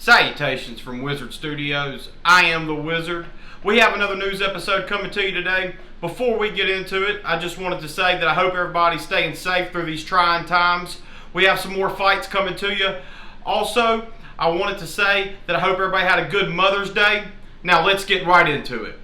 Salutations from Wizard Studios. I am the Wizard. We have another news episode coming to you today. Before we get into it, I just wanted to say that I hope everybody's staying safe through these trying times. We have some more fights coming to you. Also, I wanted to say that I hope everybody had a good Mother's Day. Now let's get right into it.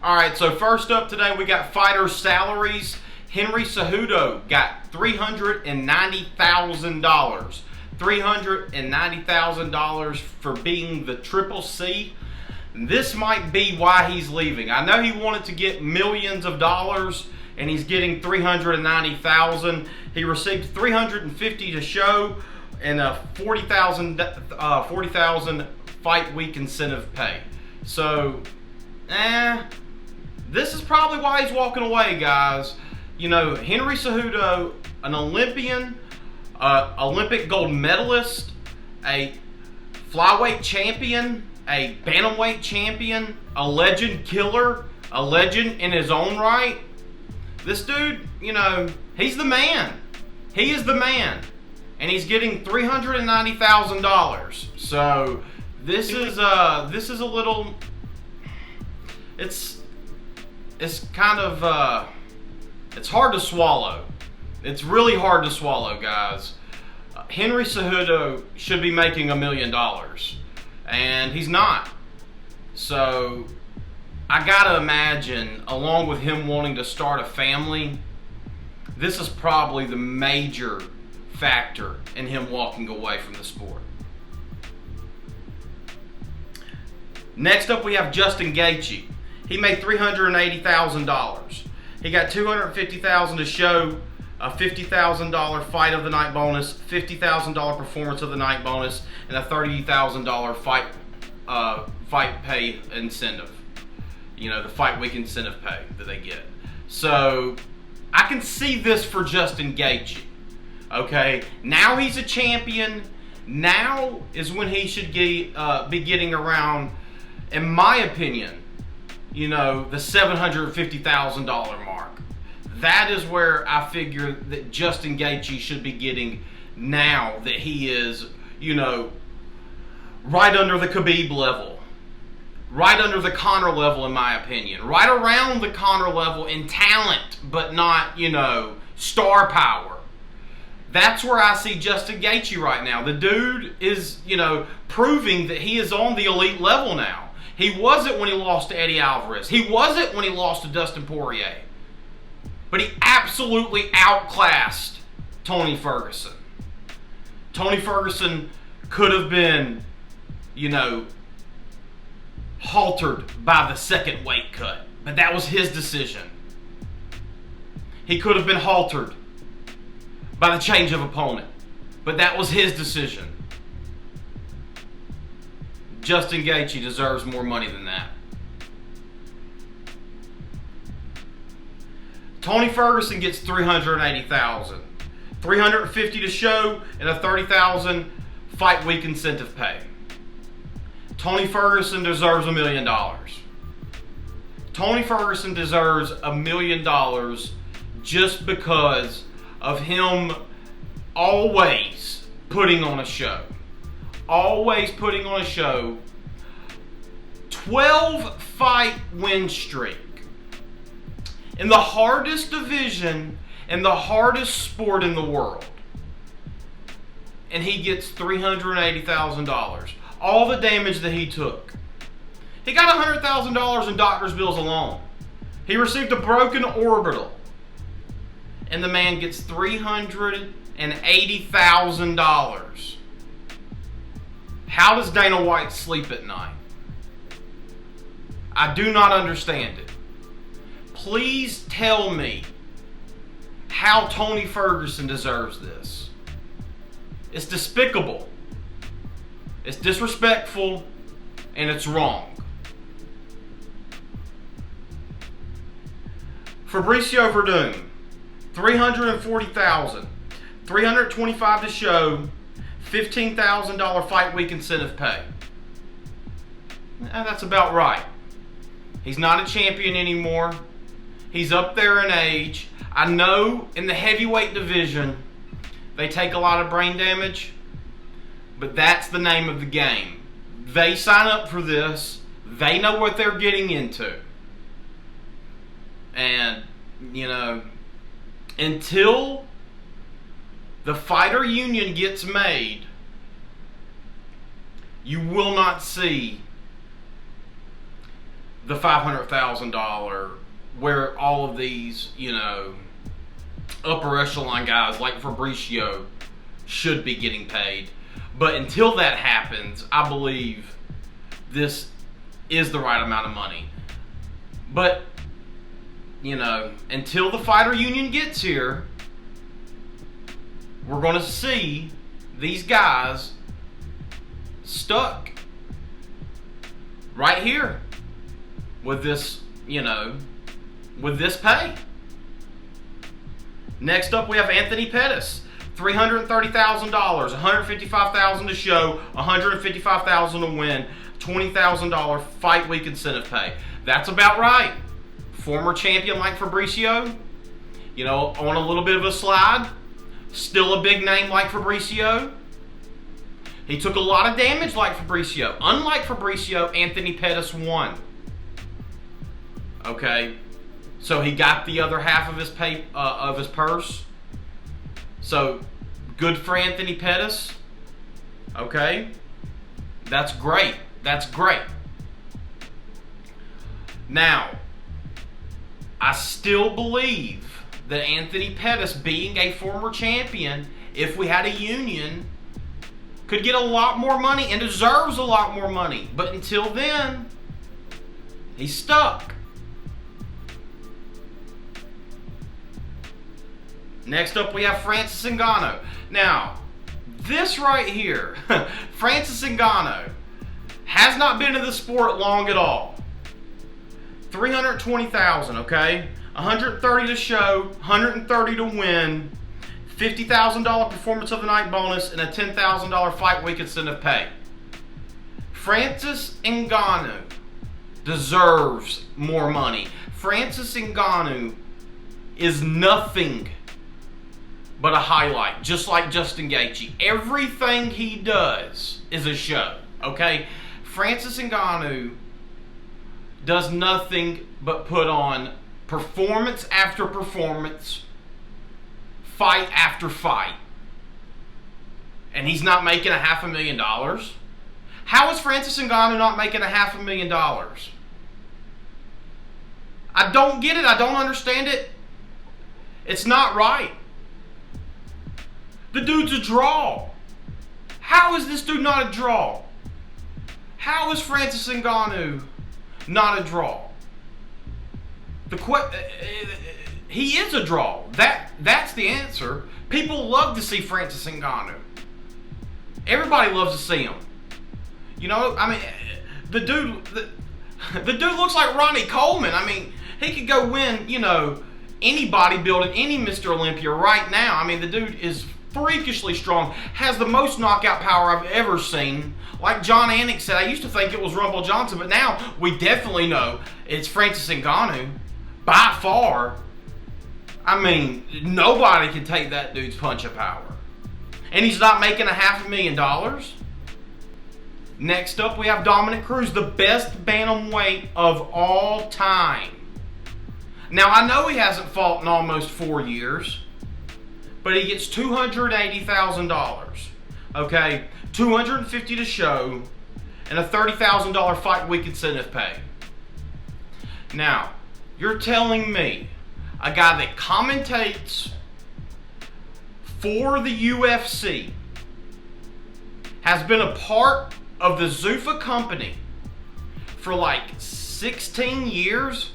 Alright, so first up today we got fighter salaries. Henry Cejudo got $390,000. $390,000 for being the Triple C. This might be why he's leaving. I know he wanted to get millions of dollars and he's getting $390,000. He received $350,000 to show and a $40,000 fight week incentive pay. So, this is probably why he's walking away, guys. You know, Henry Cejudo, an Olympian, Olympic gold medalist, a flyweight champion, a bantamweight champion, a legend killer, a legend in his own right. This dude, you know, he's the man. He is the man. And he's getting $390,000. So this is a little, it's kind of, it's hard to swallow. It's really hard to swallow, guys. Henry Cejudo should be making $1 million, and he's not. So, I gotta imagine, along with him wanting to start a family, this is probably the major factor in him walking away from the sport. Next up, we have Justin Gaethje. He made $380,000. He got $250,000 to show, a $50,000 fight of the night bonus, $50,000 performance of the night bonus, and a $30,000 fight pay incentive. You know, the fight week incentive pay that they get. So I can see this for Justin Gaethje. Okay, now he's a champion. Now is when he should be getting around, in my opinion, you know, the $750,000 mark. That is where I figure that Justin Gaethje should be getting now that he is, you know, right under the Khabib level. Right under the Conor level, in my opinion. Right around the Conor level in talent, but not, you know, star power. That's where I see Justin Gaethje right now. The dude is, you know, proving that he is on the elite level now. He wasn't when he lost to Eddie Alvarez. He wasn't when he lost to Dustin Poirier. But he absolutely outclassed Tony Ferguson. Tony Ferguson could have been, you know, haltered by the second weight cut. But that was his decision. He could have been haltered by the change of opponent. But that was his decision. Justin Gaethje deserves more money than that. Tony Ferguson gets $380,000. $350,000 to show and a $30,000 fight week incentive pay. Tony Ferguson deserves $1 million. Tony Ferguson deserves $1 million just because of him always putting on a show. Always putting on a show. 12 fight win streak. In the hardest division and the hardest sport in the world. And he gets $380,000. All the damage that he took. He got $100,000 in doctor's bills alone. He received a broken orbital. And the man gets $380,000. How does Dana White sleep at night? I do not understand it. Please tell me how Tony Ferguson deserves this. It's despicable. It's disrespectful. And it's wrong. Fabricio Verdun, $340,000. $325,000 to show. $15,000 fight week incentive pay. That's about right. He's not a champion anymore. He's up there in age. I know in the heavyweight division, they take a lot of brain damage, but that's the name of the game. They sign up for this. They know what they're getting into. And, you know, until the fighter union gets made, you will not see the $500,000 where all of these, you know, upper echelon guys like Fabricio should be getting paid. But until that happens, I believe this is the right amount of money. But, you know, until the fighter union gets here, we're going to see these guys stuck right here with this, you know, with this pay. Next up, we have Anthony Pettis. $330,000, $155,000 to show, $155,000 to win, $20,000 fight week incentive pay. That's about right. Former champion like Fabricio, you know, on a little bit of a slide. Still a big name like Fabricio. He took a lot of damage like Fabricio. Unlike Fabricio, Anthony Pettis won. Okay, so he got the other half of his pay of his purse. So good for Anthony Pettis. Okay, that's great. That's great. Now, I still believe that Anthony Pettis, being a former champion, if we had a union, could get a lot more money and deserves a lot more money. But until then, he's stuck. Next up, we have Francis Ngannou. Now, this right here, Francis Ngannou, has not been in the sport long at all. $320,000, okay? $130 to show, $130 to win, $50,000 performance of the night bonus, and a $10,000 fight week incentive pay. Francis Ngannou deserves more money. Francis Ngannou is nothing but a highlight, just like Justin Gaethje. Everything he does is a show, okay? Francis Ngannou does nothing but put on performance after performance, fight after fight. And he's not making $500,000. How is Francis Ngannou not making $500,000? I don't get it. I don't understand it. It's not right. The dude's a draw. How is this dude not a draw? How is Francis Ngannou not a draw? He is a draw. That's the answer. People love to see Francis Ngannou. Everybody loves to see him. You know, I mean, the dude looks like Ronnie Coleman. I mean, he could go win, you know, any bodybuilding, any Mr. Olympia right now. I mean, the dude is freakishly strong, has the most knockout power I've ever seen. Like John Anik said, I used to think it was Rumble Johnson, but now we definitely know it's Francis Ngannou. By far. I mean, nobody can take that dude's punch of power. And he's not making $500,000. Next up, we have Dominic Cruz, the best bantamweight of all time. Now, I know he hasn't fought in almost 4 years, but he gets $280,000. Okay, $250 to show, and a $30,000 fight week incentive pay. Now, you're telling me a guy that commentates for the UFC has been a part of the Zuffa company for like 16 years?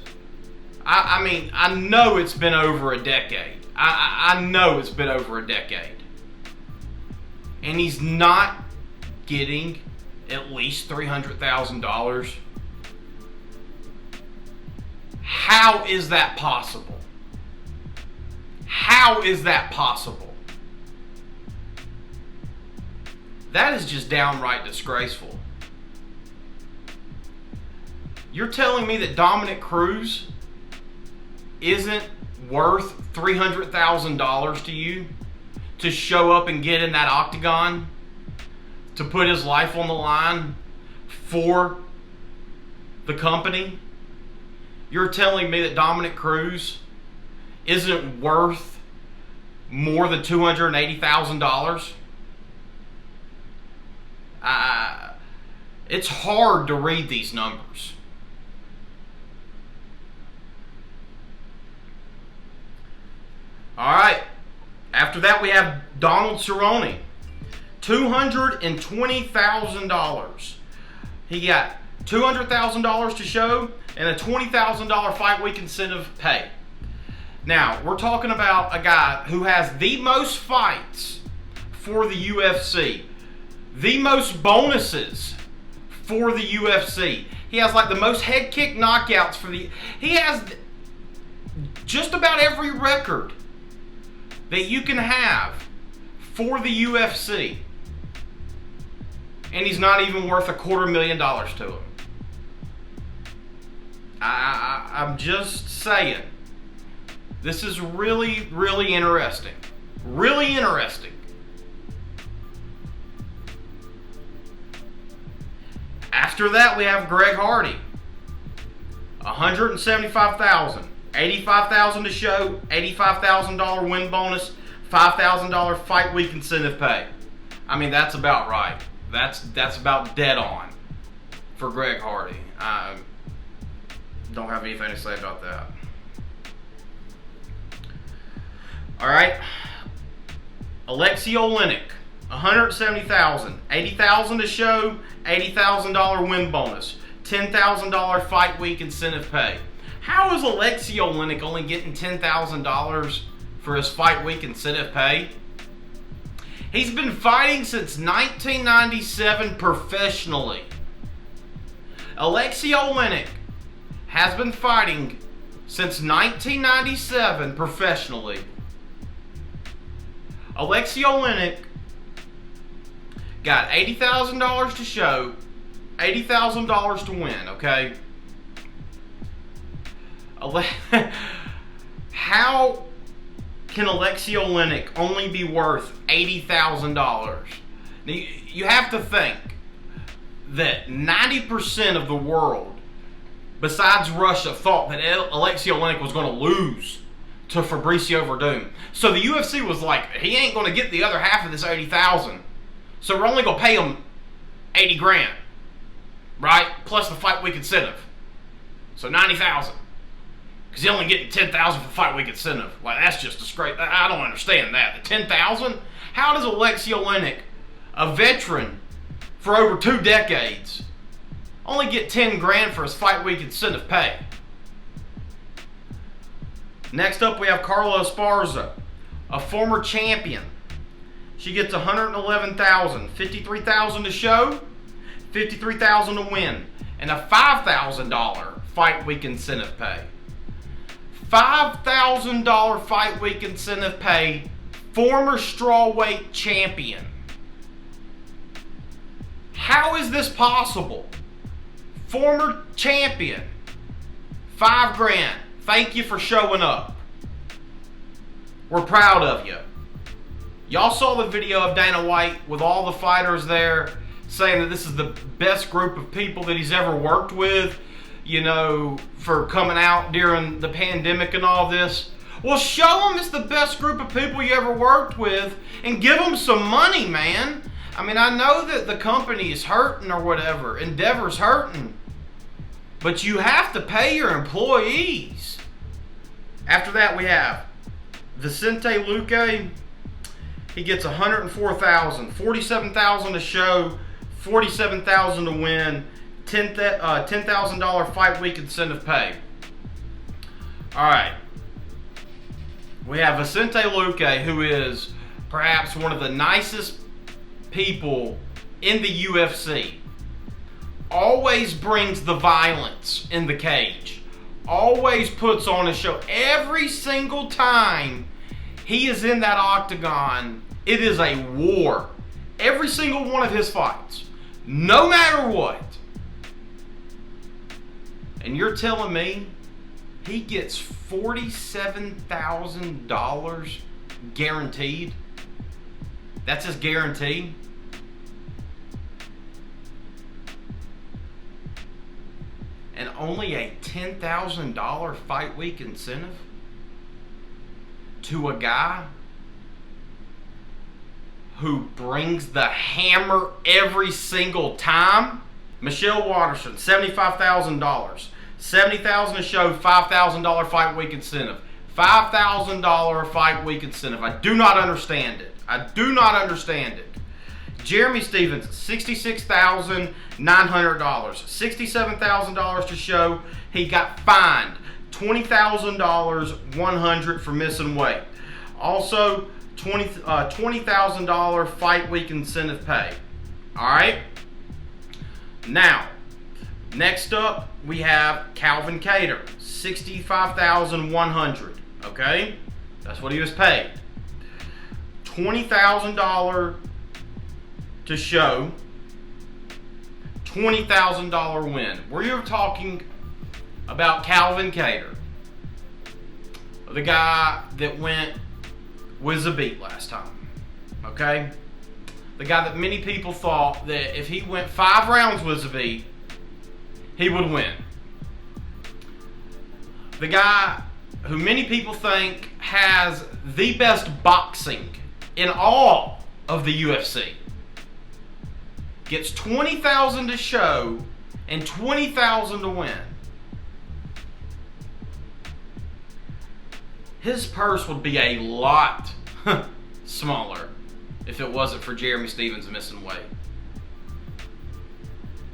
I mean, I know it's been over a decade. I know it's been over a decade. And he's not getting at least $300,000. How is that possible? How is that possible? That is just downright disgraceful. You're telling me that Dominic Cruz isn't worth $300,000 to you to show up and get in that octagon, to put his life on the line for the company? You're telling me that Dominic Cruz isn't worth more than $280,000? It's hard to read these numbers. All right. After that, we have Donald Cerrone. $220,000. He got $200,000 to show and a $20,000 fight week incentive pay. Now, we're talking about a guy who has the most fights for the UFC, the most bonuses for the UFC. He has like the most head kick knockouts for the... He has just about every record that you can have for the UFC. And he's not even worth $250,000 to him. I'm just saying. This is really, really interesting. Really interesting. After that, we have Greg Hardy. $175,000. $85,000 to show, $85,000 win bonus, $5,000 fight week incentive pay. I mean, that's about right. That's about dead on for Greg Hardy. I don't have anything to say about that. All right, Alexei Oleinik, $170,000, $80,000 to show, $80,000 win bonus, $10,000 fight week incentive pay. How is Alexei Oleinik only getting $10,000 for his fight week incentive pay? He's been fighting since 1997 professionally. Alexei Oleinik has been fighting since 1997 professionally. Alexei Oleinik got $80,000 to show, $80,000 to win, okay? How can Alexei Oleinik only be worth $80,000? You have to think that 90% of the world, besides Russia, thought that Alexei Oleinik was going to lose to Fabricio Verdum. So the UFC was like, he ain't going to get the other half of this $80,000. So we're only going to pay him $80,000, right? Plus the fight week incentive. So $90,000. Because he's only getting $10,000 for fight week incentive. Like, that's just disgrace. I don't understand that. The $10,000? How does Alexei Oleinik, a veteran for over 2 decades, only get $10,000 for his fight week incentive pay? Next up, we have Carla Esparza, a former champion. She gets $111,000, $53,000 to show, $53,000 to win, and a $5,000 fight week incentive pay. $5,000 fight week incentive pay, former strawweight champion. How is this possible? Former champion, $5,000. Thank you for showing up. We're proud of you. Y'all saw the video of Dana White with all the fighters there saying that this is the best group of people that he's ever worked with, you know, for coming out during the pandemic and all this. Well, show them it's the best group of people you ever worked with and give them some money, man. I mean, I know that the company is hurting or whatever. Endeavor's hurting. But you have to pay your employees. After that, we have Vicente Luque. He gets $104,000, $47,000 to show, $47,000 to win, $10,000 fight week incentive pay. All right. We have Vicente Luque, who is perhaps one of the nicest people in the UFC. Always brings the violence in the cage. Always puts on a show. Every single time he is in that octagon, it is a war. Every single one of his fights. No matter what. And you're telling me he gets $47,000 guaranteed. That's his guarantee. And only a $10,000 fight week incentive to a guy who brings the hammer every single time. Michelle Watterson, $75,000. $70,000 a show, $5,000 fight week incentive. $5,000 fight week incentive. I do not understand it. I do not understand it. Jeremy Stephens, $66,900. $67,000 to show. He got fined $20,100 for missing weight. Also, $20,000 fight week incentive pay. All right. Now, next up we have Calvin Kattar, $65,100. Okay, that's what he was paid. $20,000 to show. $20,000 win. We're talking about Calvin Kattar, the guy that went with a beat last time. Okay, the guy that many people thought that if he went 5 rounds with a beat, he would win. The guy who many people think has the best boxing in all of the UFC gets $20,000 to show and $20,000 to win. His purse would be a lot smaller if it wasn't for Jeremy Stephens missing weight.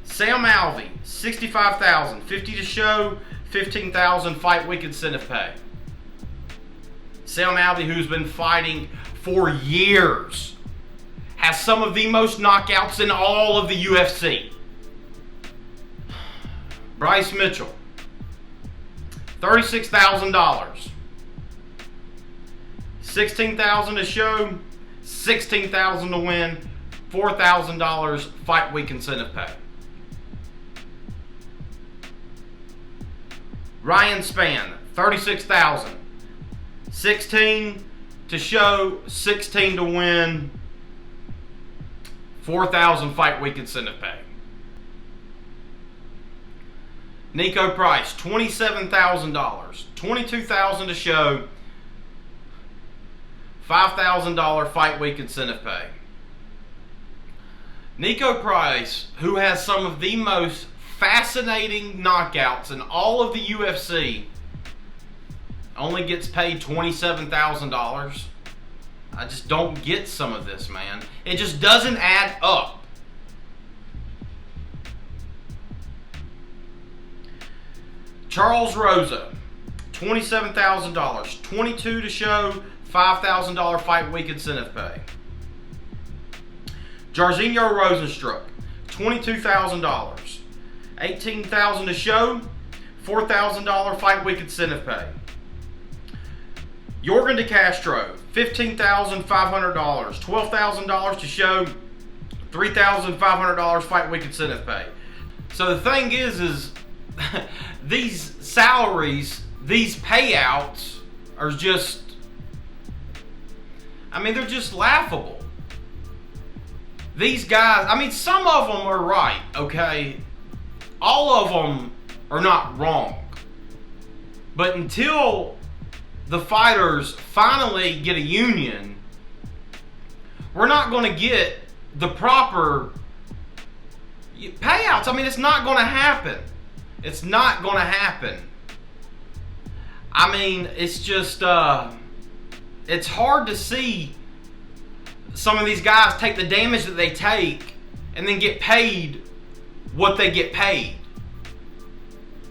Sam Alvey, $65,000, $50 to show, $15,000 fight week incentive pay. Sam Alvey, who's been fighting for years, has some of the most knockouts in all of the UFC. Bryce Mitchell, $36,000. $16,000 to show, $16,000 to win, $4,000 fight week incentive pay. Ryan Spann, $36,000. 16 to show, 16 to win, $4,000 fight week incentive pay. Nico Price, $27,000. $22,000 to show, $5,000 fight week incentive pay. Nico Price, who has some of the most fascinating knockouts in all of the UFC, only gets paid $27,000. I just don't get some of this, man. It just doesn't add up. Charles Rosa, $27,000. 22 to show, $5,000 fight week incentive pay. Jairzinho Rosenstruck, $22,000. 18,000 to show, $4,000 fight week incentive pay. Yorgan De Castro, $15,500. $12,000 to show, $3,500 fight week incentive pay. So the thing is these salaries, these payouts are just, I mean, they're just laughable. These guys, I mean, some of them are right, okay? All of them are not wrong. But until the fighters finally get a union, we're not going to get the proper payouts. I mean, it's not going to happen. It's not going to happen. I mean, it's just, it's hard to see some of these guys take the damage that they take and then get paid what they get paid.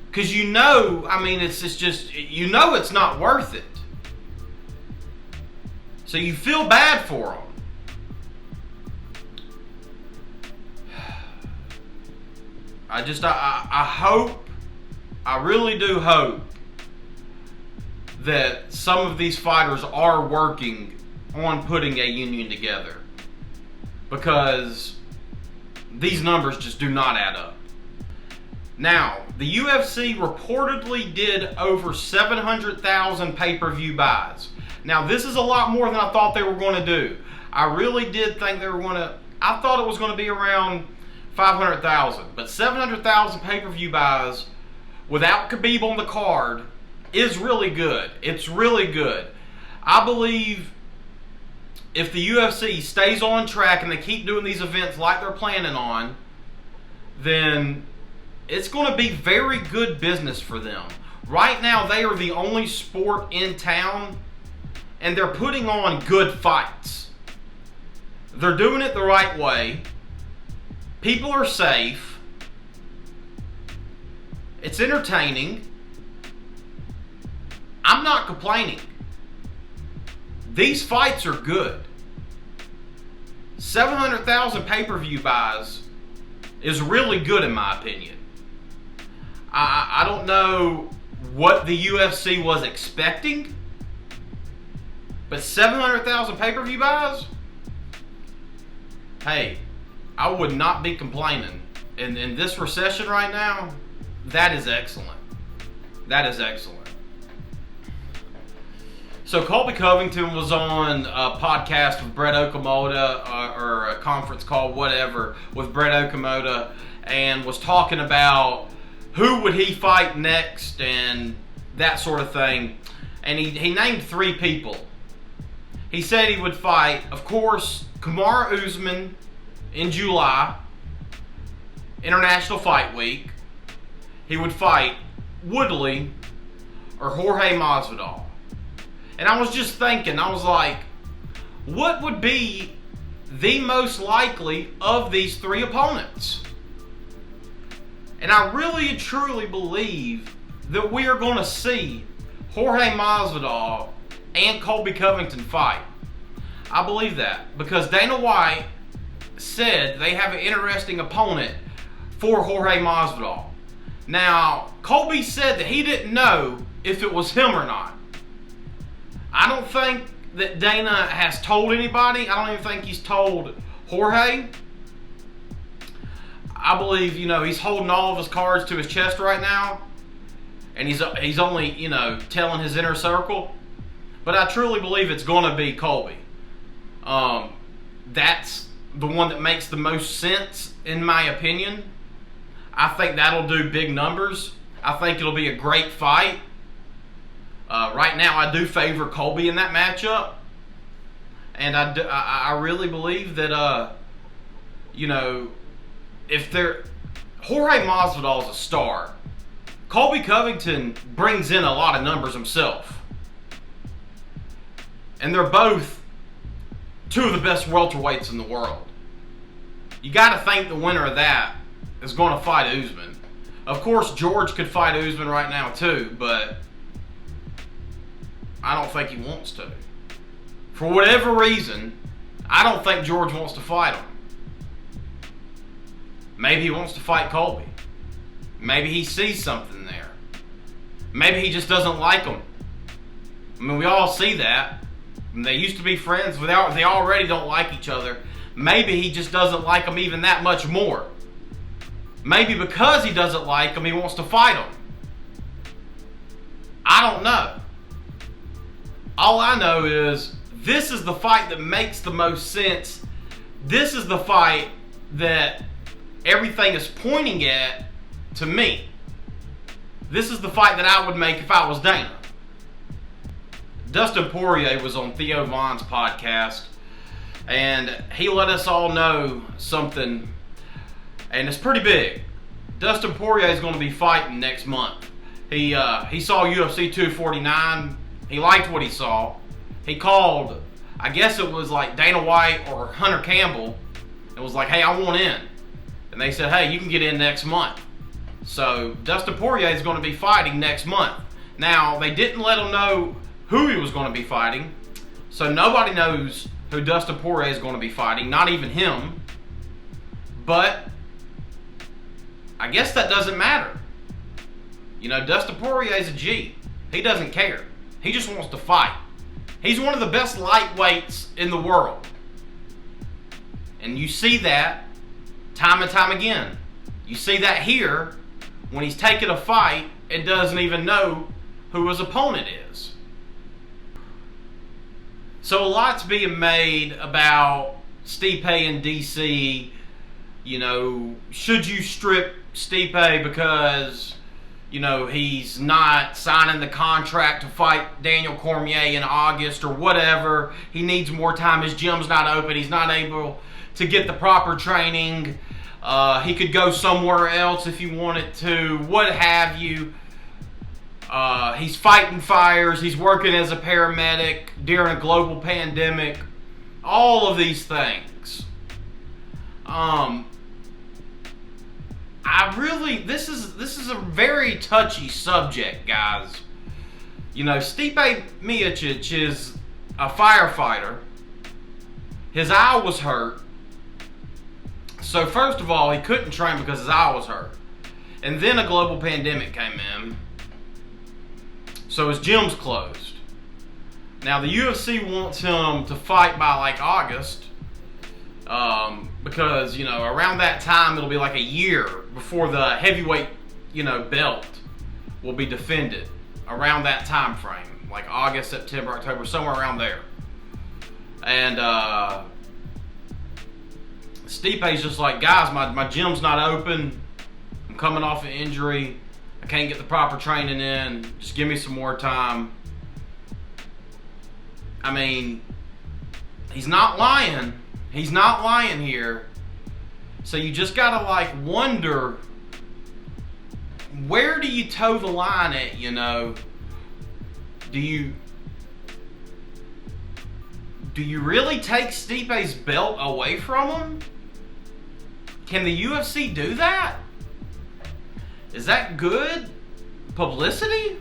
Because you know, I mean, it's just, you know it's not worth it. So you feel bad for them. I hope, I really do hope that some of these fighters are working on putting a union together, because these numbers just do not add up. Now, the UFC reportedly did over 700,000 pay-per-view buys. Now, this is a lot more than I thought they were going to do. I really did think they were going to... I thought it was going to be around 500,000. But 700,000 pay-per-view buys without Khabib on the card is really good. It's really good. I believe if the UFC stays on track and they keep doing these events like they're planning on, then it's going to be very good business for them. Right now, they are the only sport in town, and they're putting on good fights. They're doing it the right way. People are safe. It's entertaining. I'm not complaining. These fights are good. 700,000 pay-per-view buys is really good in my opinion. I don't know what the UFC was expecting, but 700,000 pay-per-view buys? Hey, I would not be complaining. In this recession right now, that is excellent. That is excellent. So Colby Covington was on a podcast with Brett Okamoto, or a conference call, whatever, with Brett Okamoto, and was talking about who would he fight next and that sort of thing. And he named 3 people. He said he would fight, of course, Kamaru Usman in July, International Fight Week. He would fight Woodley or Jorge Masvidal. And I was just thinking, I was like, what would be the most likely of these 3 opponents? And I really and truly believe that we are going to see Jorge Masvidal and Colby Covington fight. I believe that because Dana White said they have an interesting opponent for Jorge Masvidal. Now, Colby said that he didn't know if it was him or not. I don't think that Dana has told anybody. I don't even think he's told Jorge. I believe, he's holding all of his cards to his chest right now. And he's only, telling his inner circle. But I truly believe it's going to be Colby. That's the one that makes the most sense, in my opinion. I think that'll do big numbers. I think it'll be a great fight. Right now, I do favor Colby in that matchup. And I really believe that, if they're... Jorge Masvidal is a star. Colby Covington brings in a lot of numbers himself. And they're both 2 of the best welterweights in the world. You got to think the winner of that is going to fight Usman. Of course, George could fight Usman right now too, but I don't think he wants to. For whatever reason, I don't think George wants to fight him. Maybe he wants to fight Colby. Maybe he sees something there. Maybe he just doesn't like him. I mean, we all see that. They used to be friends. They already don't like each other. Maybe he just doesn't like him even that much more. Maybe because he doesn't like him, he wants to fight him. I don't know. All I know is this is the fight that makes the most sense. This is the fight that everything is pointing at to me. This is the fight that I would make if I was Dana. Dustin Poirier was on Theo Von's podcast, and he let us all know something, and it's pretty big. Dustin Poirier is going to be fighting next month. He saw UFC 249. He liked what he saw. He called, I guess it was like Dana White or Hunter Campbell, and was like, hey, I want in. And they said, hey, you can get in next month. So Dustin Poirier is going to be fighting next month. Now, they didn't let him know who he was going to be fighting. So nobody knows who Dustin Poirier is going to be fighting, not even him. But I guess that doesn't matter. Dustin Poirier is a G. He doesn't care. He just wants to fight. He's one of the best lightweights in the world. And you see that time and time again. You see that here when he's taking a fight and doesn't even know who his opponent is. So a lot's being made about Stipe and DC. You know, should you strip Stipe because, you know, he's not signing the contract to fight Daniel Cormier in August or whatever. He needs more time. His gym's not open. He's not able to get the proper training. He could go somewhere else if he wanted to, what have you. He's fighting fires. He's working as a paramedic during a global pandemic. All of these things. This is a very touchy subject, guys. You know, Stipe Miocic is a firefighter. His eye was hurt. So first of all, he couldn't train because his eye was hurt. And then a global pandemic came in. So his gym's closed. Now the UFC wants him to fight by like August. Because, you know, around that time it'll be like a year before the heavyweight, you know, belt will be defended. Around that time frame. Like August, September, October, somewhere around there. And Stipe's just like, guys, my gym's not open. I'm coming off an injury. I can't get the proper training in. Just give me some more time. I mean, he's not lying. He's not lying here. So you just gotta like wonder, where do you toe the line at, you know? Do you really take Stipe's belt away from him? Can the UFC do that? Is that good publicity?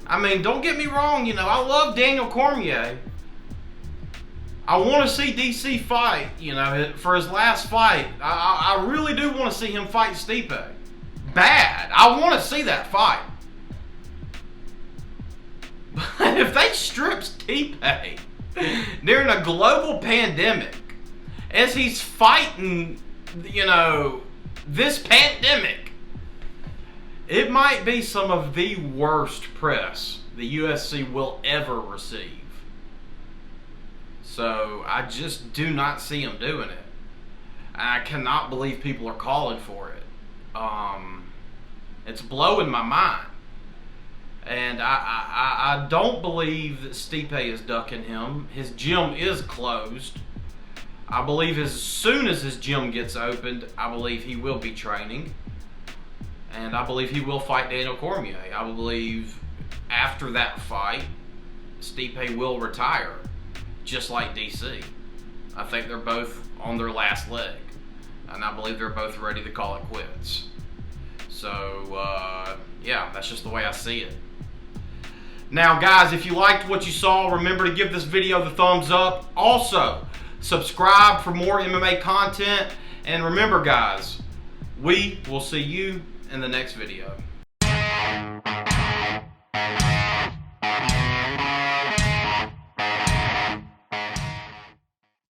I mean, don't get me wrong, you know, I love Daniel Cormier. I want to see DC fight, you know, for his last fight. I really do want to see him fight Stipe. Bad. I want to see that fight. But if they strip Stipe during a global pandemic, as he's fighting, you know, this pandemic, it might be some of the worst press the UFC will ever receive. So I just do not see him doing it. I cannot believe people are calling for it. It's blowing my mind. And I don't believe that Stipe is ducking him. His gym is closed. I believe as soon as his gym gets opened, I believe he will be training. And I believe he will fight Daniel Cormier. I believe after that fight, Stipe will retire, just like DC. I think they're both on their last leg. And I believe they're both ready to call it quits. So, yeah, that's just the way I see it. Now, guys, if you liked what you saw, remember to give this video the thumbs up. Also, subscribe for more MMA content. And remember, guys, we will see you in the next video.